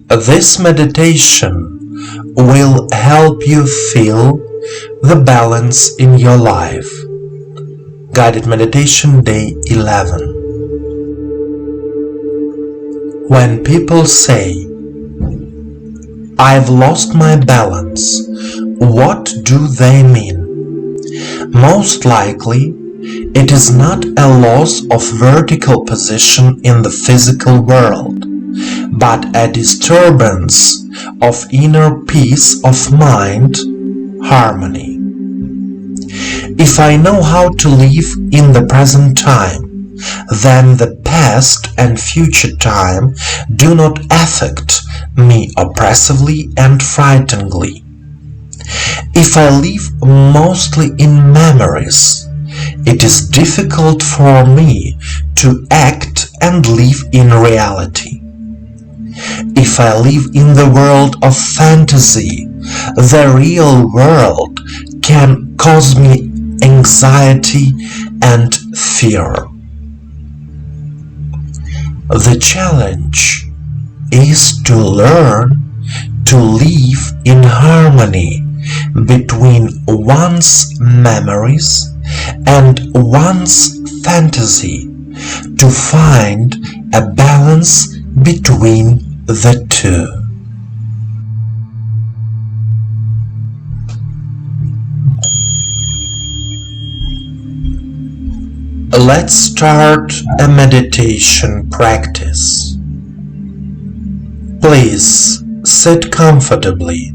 This meditation will help you feel the balance in your life. Guided Meditation Day 11. When people say, "I've lost my balance," what do they mean? Most likely, it is not a loss of vertical position in the physical world, but a disturbance of inner peace of mind, harmony. If I know how to live in the present time, then the past and future time do not affect me oppressively and frighteningly. If I live mostly in memories, it is difficult for me to act and live in reality. If I live in the world of fantasy, the real world can cause me anxiety and fear. The challenge is to learn to live in harmony between one's memories and one's fantasy, to find a balance between the two. Let's start a meditation practice. Please sit comfortably.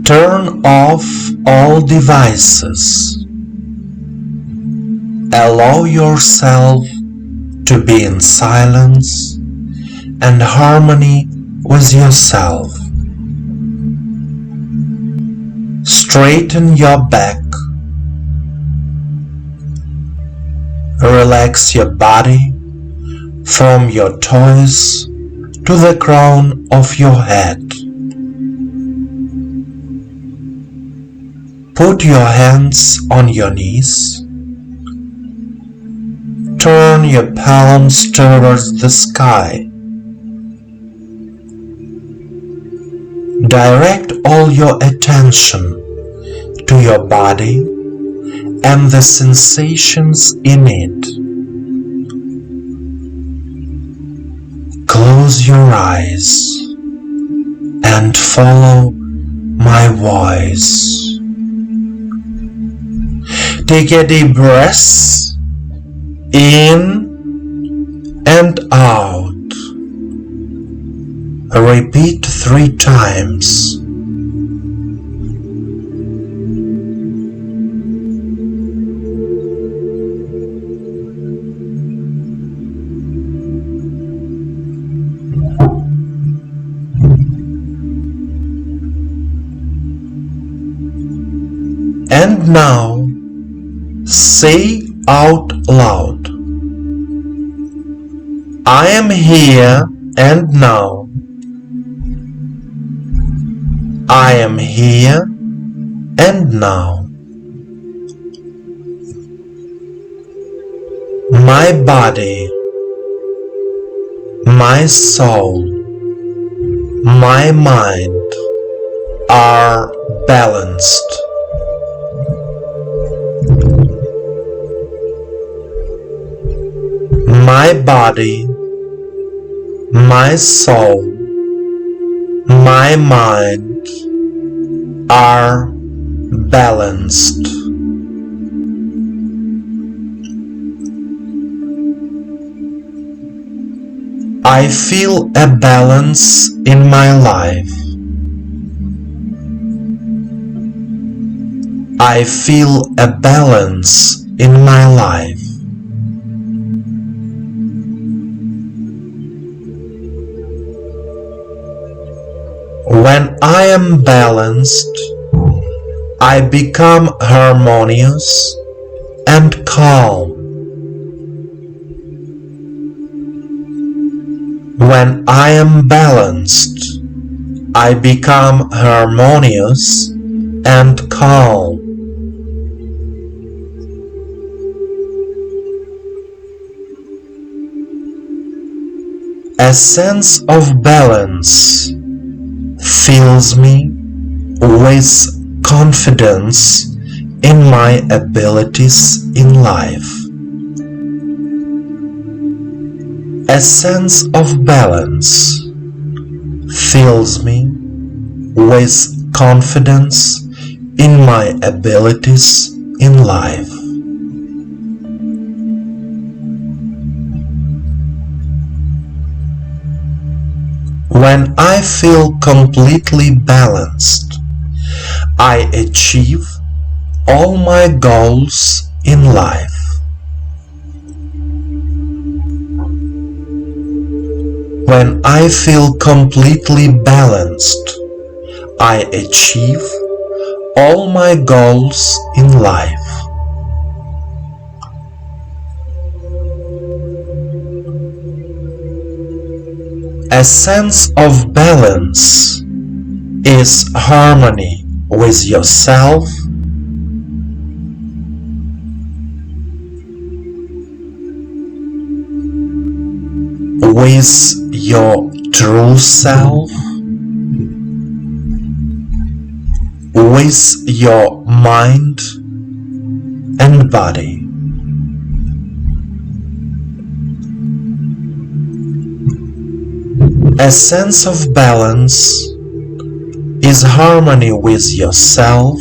Turn off all devices. Allow yourself to be in silence and harmony with yourself. Straighten your back. Relax your body from your toes to the crown of your head. Put your hands on your knees. Turn your palms towards the sky. Direct all your attention to your body and the sensations in it. Close your eyes and follow my voice. Take a deep breath in and out. Repeat 3 times. And now, say out loud, "I am here and now. I am here and now. My body, my soul, my mind are balanced. My body, my soul, my mind are balanced." I feel a balance in my life. I feel a balance in my life. When I am balanced, I become harmonious and calm. When I am balanced, I become harmonious and calm. A sense of balance fills me with confidence in my abilities in life. A sense of balance fills me with confidence in my abilities in life. When I feel completely balanced, I achieve all my goals in life. When I feel completely balanced, I achieve all my goals in life. A sense of balance is harmony with yourself, with your true self, with your mind and body. A sense of balance is harmony with yourself,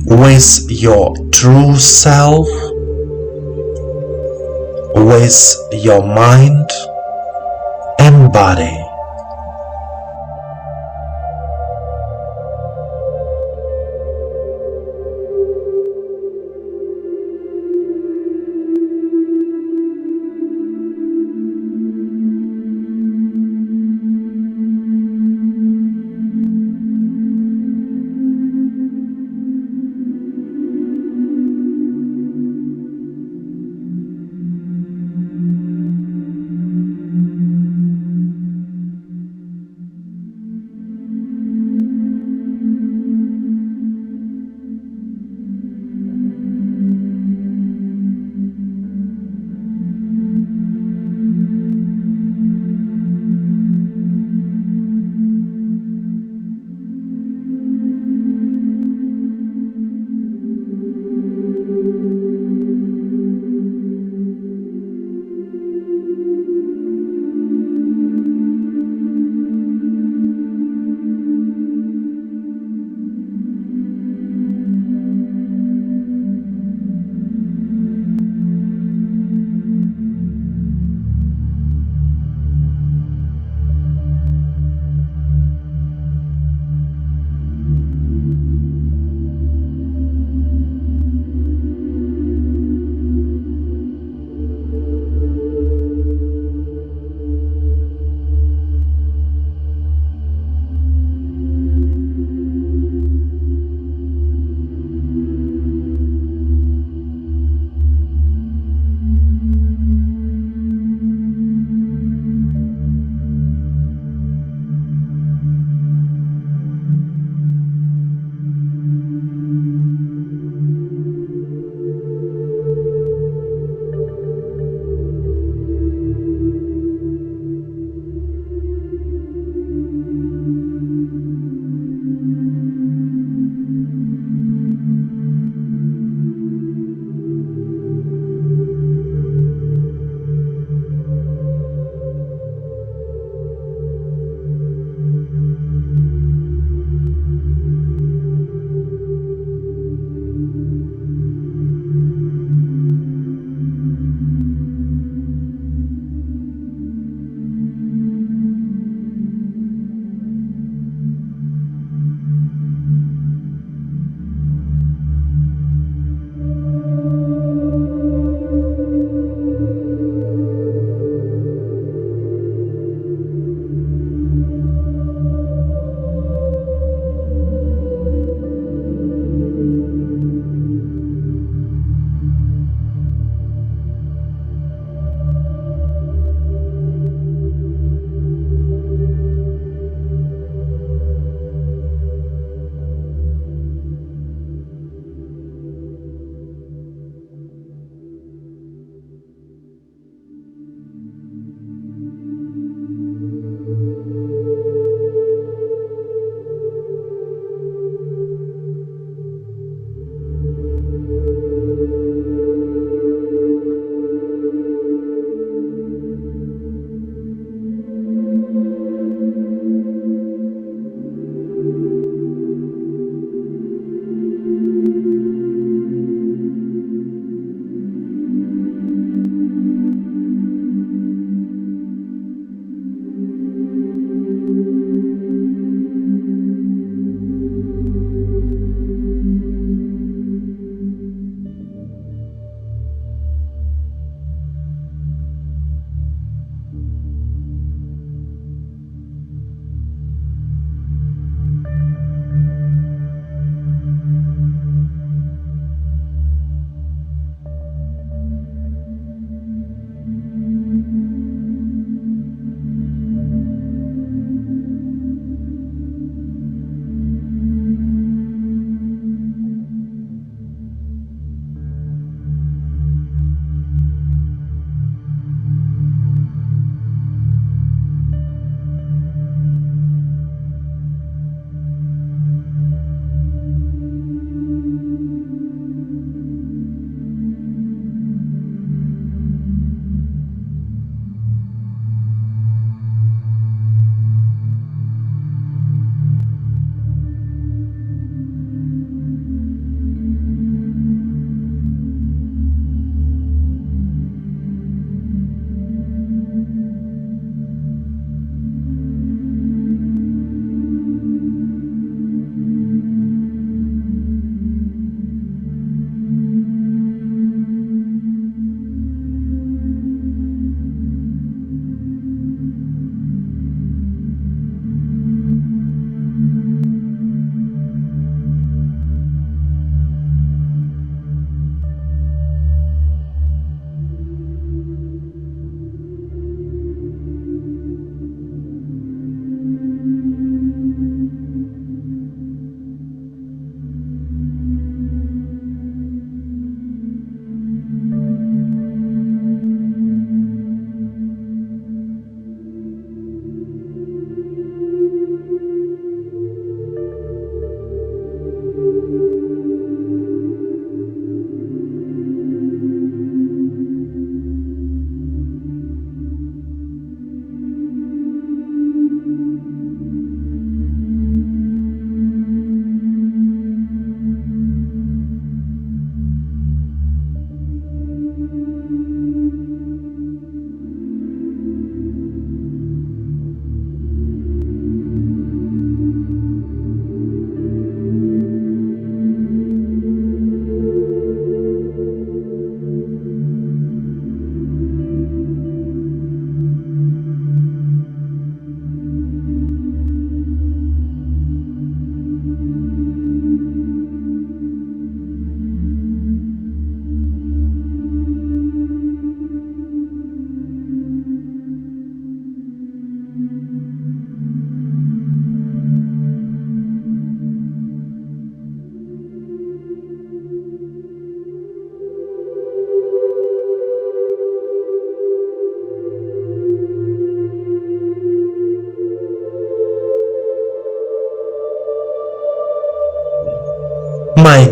with your true self, with your mind and body.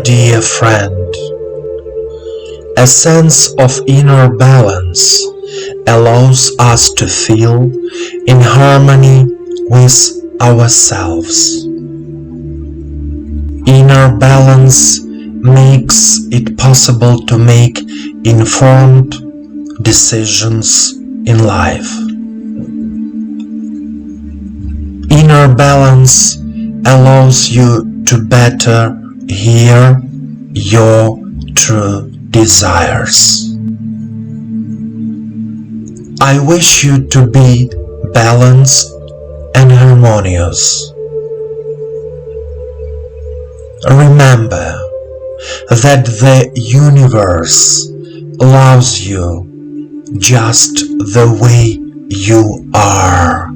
dear friend. A sense of inner balance allows us to feel in harmony with ourselves. Inner balance makes it possible to make informed decisions in life. Inner balance allows you to better hear your true desires. I wish you to be balanced and harmonious. Remember that the universe loves you just the way you are.